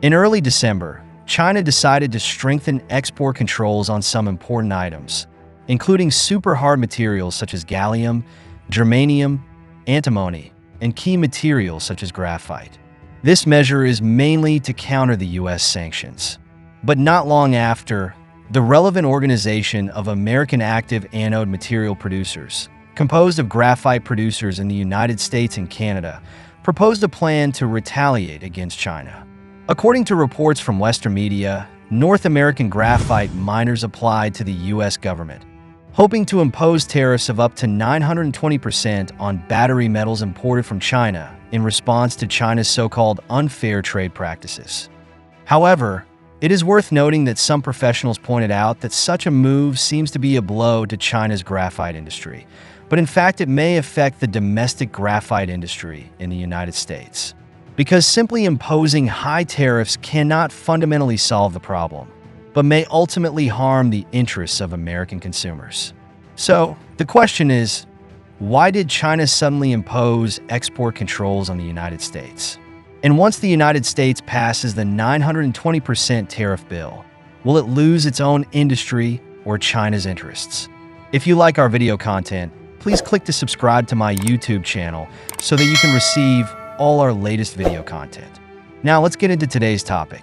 In early December, China decided to strengthen export controls on some important items, including superhard materials such as gallium, germanium, antimony, and key materials such as graphite. This measure is mainly to counter the U.S. sanctions. But not long after, the relevant organization of American Active Anode Material Producers, composed of graphite producers in the United States and Canada, proposed a plan to retaliate against China. According to reports from Western media, North American graphite miners applied to the U.S. government, hoping to impose tariffs of up to 920% on battery metals imported from China in response to China's so-called unfair trade practices. However, it is worth noting that some professionals pointed out that such a move seems to be a blow to China's graphite industry, but in fact it may affect the domestic graphite industry in the United States, because simply imposing high tariffs cannot fundamentally solve the problem, but may ultimately harm the interests of American consumers. So, the question is, why did China suddenly impose export controls on the United States? And once the United States passes the 920% tariff bill, will it lose its own industry or China's interests? If you like our video content, please click to subscribe to my YouTube channel so that you can receive all our latest video content. Now let's get into today's topic.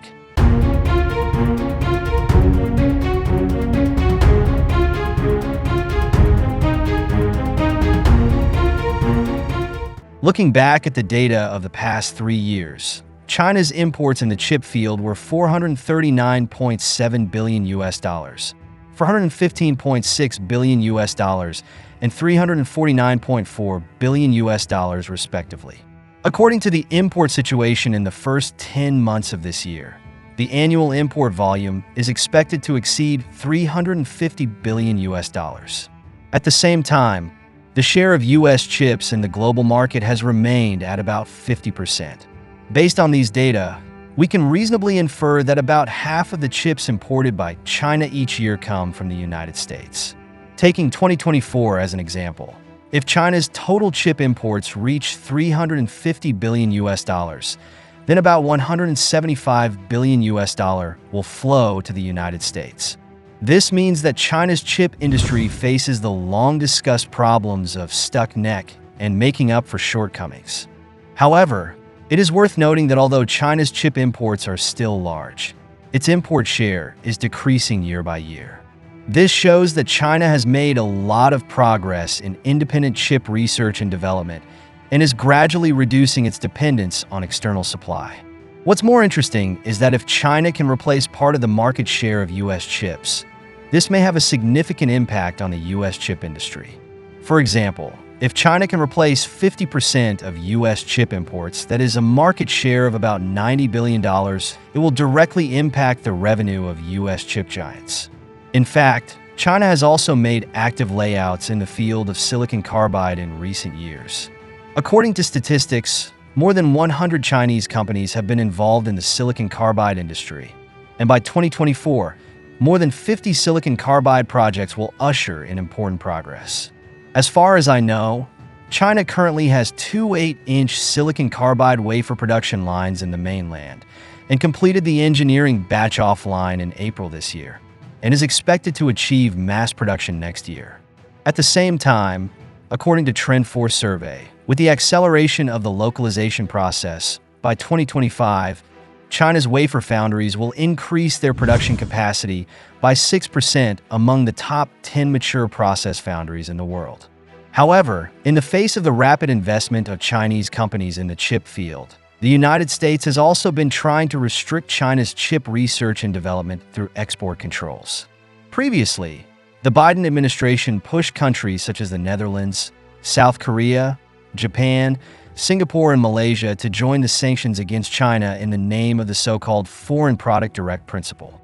Looking back at the data of the past 3 years, China's imports in the chip field were $439.7 billion US dollars, $415.6 billion US dollars, and $349.4 billion US dollars respectively. According to the import situation in the first 10 months of this year, the annual import volume is expected to exceed $350 billion US dollars. At the same time, the share of U.S. chips in the global market has remained at about 50%. Based on these data, we can reasonably infer that about half of the chips imported by China each year come from the United States. Taking 2024 as an example, if China's total chip imports reach $350 billion US dollars, then about $175 billion US dollar will flow to the United States. This means that China's chip industry faces the long-discussed problems of stuck neck and making up for shortcomings. However, it is worth noting that although China's chip imports are still large, its import share is decreasing year by year. This shows that China has made a lot of progress in independent chip research and development and is gradually reducing its dependence on external supply. What's more interesting is that if China can replace part of the market share of U.S. chips, this may have a significant impact on the U.S. chip industry. For example, if China can replace 50% of U.S. chip imports, that is a market share of about $90 billion, it will directly impact the revenue of U.S. chip giants. In fact, China has also made active layouts in the field of silicon carbide in recent years. According to statistics, more than 100 Chinese companies have been involved in the silicon carbide industry, and by 2024, more than 50 silicon carbide projects will usher in important progress. As far as I know, China currently has 2 8-inch silicon carbide wafer production lines in the mainland and completed the engineering batch offline in April this year, and is expected to achieve mass production next year. At the same time, according to Trend4 survey, with the acceleration of the localization process, by 2025, China's wafer foundries will increase their production capacity by 6% among the top 10 mature process foundries in the world. However, in the face of the rapid investment of Chinese companies in the chip field, the United States has also been trying to restrict China's chip research and development through export controls. Previously, the Biden administration pushed countries such as the Netherlands, South Korea, Japan, Singapore, and Malaysia to join the sanctions against China in the name of the so-called Foreign Product Direct principle.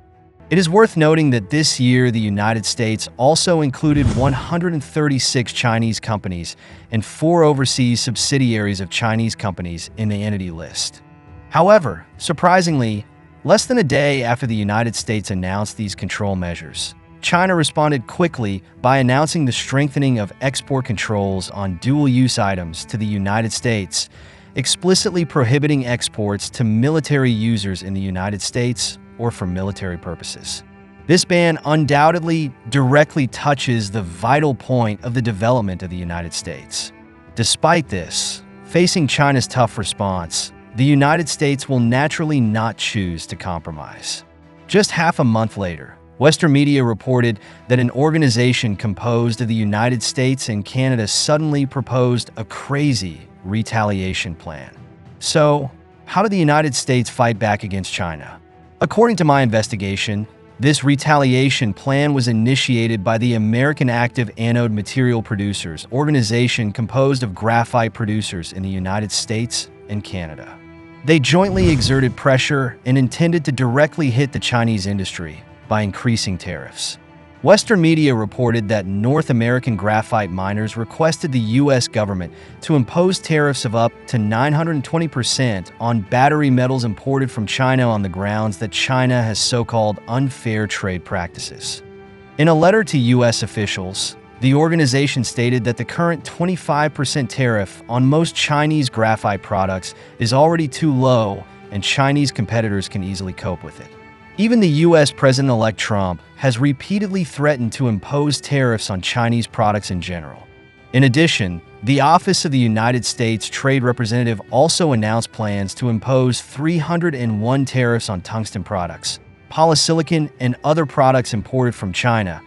It is worth noting that this year the United States also included 136 Chinese companies and 4 overseas subsidiaries of Chinese companies in the entity list. However, surprisingly, less than a day after the United States announced these control measures, China responded quickly by announcing the strengthening of export controls on dual-use items to the United States explicitly prohibiting exports to military users in the United States or for military purposes. This ban undoubtedly directly touches the vital point of the development of the United States. Despite this, facing China's tough response, the United States will naturally not choose to compromise. Just half a month later, Western media reported that an organization composed of the United States and Canada suddenly proposed a crazy retaliation plan. So, how did the United States fight back against China? According to my investigation, this retaliation plan was initiated by the American Active Anode Material Producers, organization composed of graphite producers in the United States and Canada. They jointly exerted pressure and intended to directly hit the Chinese industry by increasing tariffs. Western media reported that North American graphite miners requested the U.S. government to impose tariffs of up to 920% on battery metals imported from China on the grounds that China has so-called unfair trade practices. In a letter to U.S. officials, the organization stated that the current 25% tariff on most Chinese graphite products is already too low and Chinese competitors can easily cope with it. Even the U.S. President-elect Trump has repeatedly threatened to impose tariffs on Chinese products in general. In addition, the Office of the United States Trade Representative also announced plans to impose 301 tariffs on tungsten products, polysilicon, and other products imported from China,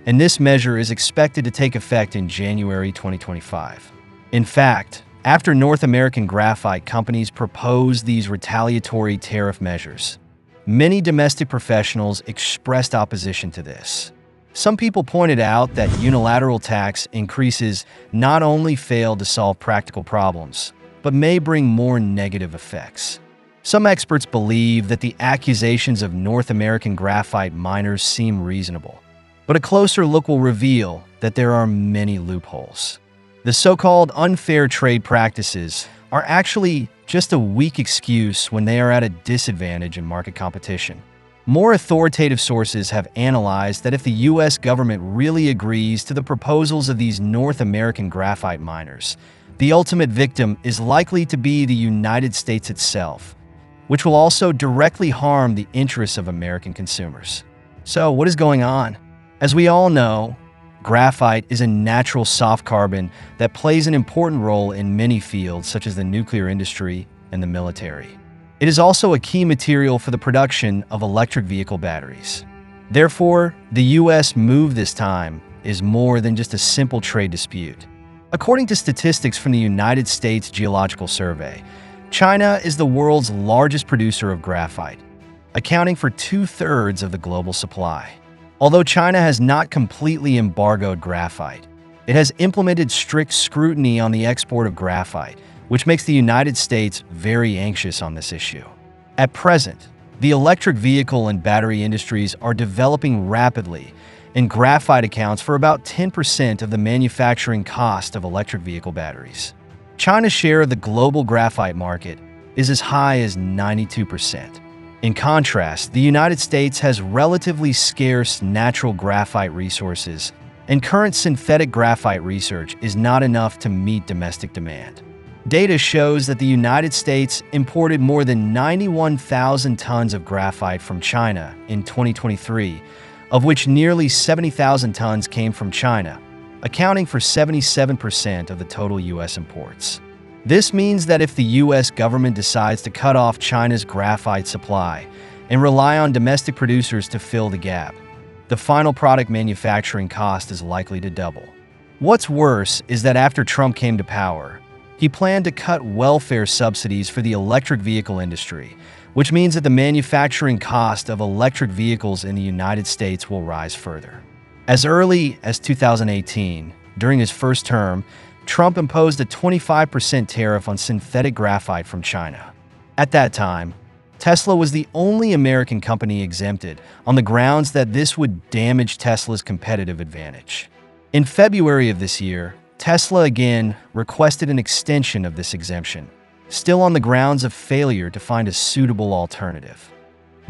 and this measure is expected to take effect in January 2025. In fact, after North American graphite companies proposed these retaliatory tariff measures, many domestic professionals expressed opposition to this. Some people pointed out that unilateral tax increases not only fail to solve practical problems, but may bring more negative effects. Some experts believe that the accusations of North American graphite miners seem reasonable, but a closer look will reveal that there are many loopholes. The so-called unfair trade practices are actually just a weak excuse when they are at a disadvantage in market competition. More authoritative sources have analyzed that if the U.S. government really agrees to the proposals of these North American graphite miners, the ultimate victim is likely to be the United States itself, which will also directly harm the interests of American consumers. So, what is going on? As we all know, graphite is a natural soft carbon that plays an important role in many fields such as the nuclear industry and the military. It is also a key material for the production of electric vehicle batteries. Therefore, the U.S. move this time is more than just a simple trade dispute. According to statistics from the United States Geological Survey, China is the world's largest producer of graphite, accounting for 2/3 of the global supply. Although China has not completely embargoed graphite, it has implemented strict scrutiny on the export of graphite, which makes the United States very anxious on this issue. At present, the electric vehicle and battery industries are developing rapidly, and graphite accounts for about 10% of the manufacturing cost of electric vehicle batteries. China's share of the global graphite market is as high as 92%. In contrast, the United States has relatively scarce natural graphite resources, and current synthetic graphite research is not enough to meet domestic demand. Data shows that the United States imported more than 91,000 tons of graphite from China in 2023, of which nearly 70,000 tons came from China, accounting for 77% of the total U.S. imports. This means that if the U.S. government decides to cut off China's graphite supply and rely on domestic producers to fill the gap, the final product manufacturing cost is likely to double. What's worse is that after Trump came to power, he planned to cut welfare subsidies for the electric vehicle industry, which means that the manufacturing cost of electric vehicles in the United States will rise further. As early as 2018, during his first term, Trump imposed a 25% tariff on synthetic graphite from China. At that time, Tesla was the only American company exempted on the grounds that this would damage Tesla's competitive advantage. In February of this year, Tesla again requested an extension of this exemption, still on the grounds of failure to find a suitable alternative.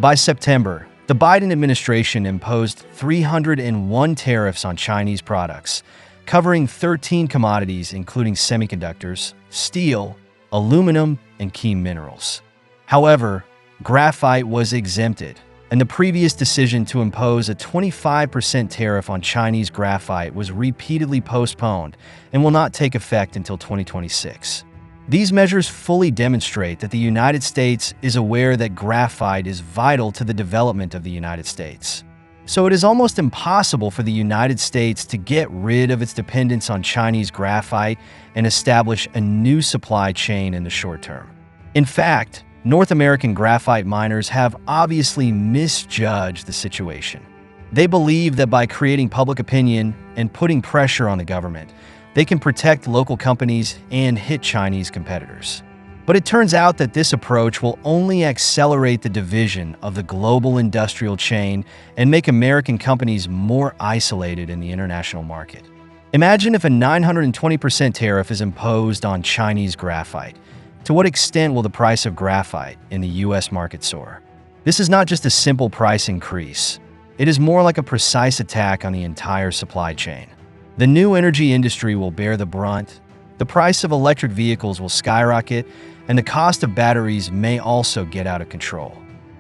By September, the Biden administration imposed 301 tariffs on Chinese products, covering 13 commodities including semiconductors, steel, aluminum, and key minerals. However, graphite was exempted, and the previous decision to impose a 25% tariff on Chinese graphite was repeatedly postponed and will not take effect until 2026. These measures fully demonstrate that the United States is aware that graphite is vital to the development of the United States. So it is almost impossible for the United States to get rid of its dependence on Chinese graphite and establish a new supply chain in the short term. In fact, North American graphite miners have obviously misjudged the situation. They believe that by creating public opinion and putting pressure on the government, they can protect local companies and hit Chinese competitors. But it turns out that this approach will only accelerate the division of the global industrial chain and make American companies more isolated in the international market. Imagine if a 920% tariff is imposed on Chinese graphite. To what extent will the price of graphite in the U.S. market soar? This is not just a simple price increase. It is more like a precise attack on the entire supply chain. The new energy industry will bear the brunt, the price of electric vehicles will skyrocket, and the cost of batteries may also get out of control.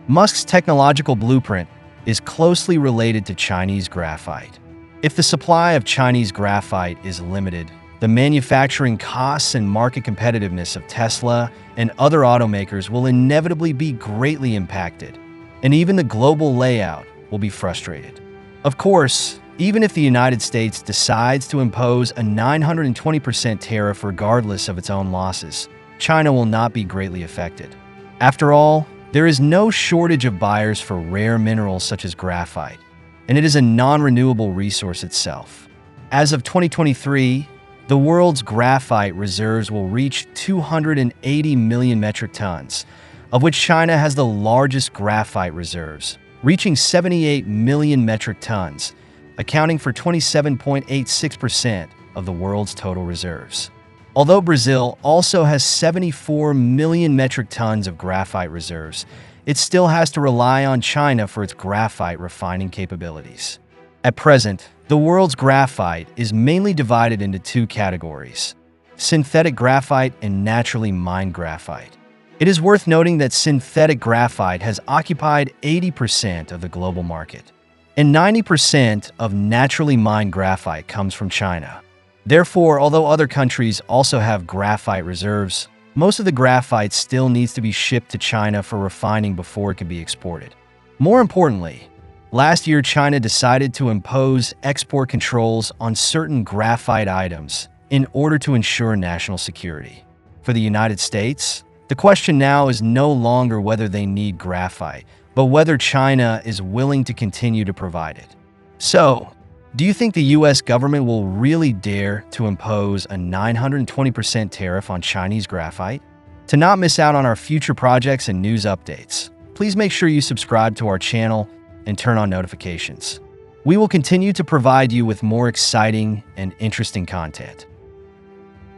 Musk's technological blueprint is closely related to Chinese graphite. If the supply of Chinese graphite is limited, the manufacturing costs and market competitiveness of Tesla and other automakers will inevitably be greatly impacted, and even the global layout will be frustrated. Of course, even if the United States decides to impose a 920% tariff regardless of its own losses, China will not be greatly affected. After all, there is no shortage of buyers for rare minerals such as graphite, and it is a non-renewable resource itself. As of 2023, the world's graphite reserves will reach 280 million metric tons, of which China has the largest graphite reserves, reaching 78 million metric tons, accounting for 27.86% of the world's total reserves. Although Brazil also has 74 million metric tons of graphite reserves, it still has to rely on China for its graphite refining capabilities. At present, the world's graphite is mainly divided into two categories: synthetic graphite and naturally mined graphite. It is worth noting that synthetic graphite has occupied 80% of the global market, and 90% of naturally mined graphite comes from China. Therefore, although other countries also have graphite reserves, most of the graphite still needs to be shipped to China for refining before it can be exported. More importantly, last year China decided to impose export controls on certain graphite items in order to ensure national security. For the United States, the question now is no longer whether they need graphite, but whether China is willing to continue to provide it. So, do you think the U.S. government will really dare to impose a 920% tariff on Chinese graphite? To not miss out on our future projects and news updates, please make sure you subscribe to our channel and turn on notifications. We will continue to provide you with more exciting and interesting content.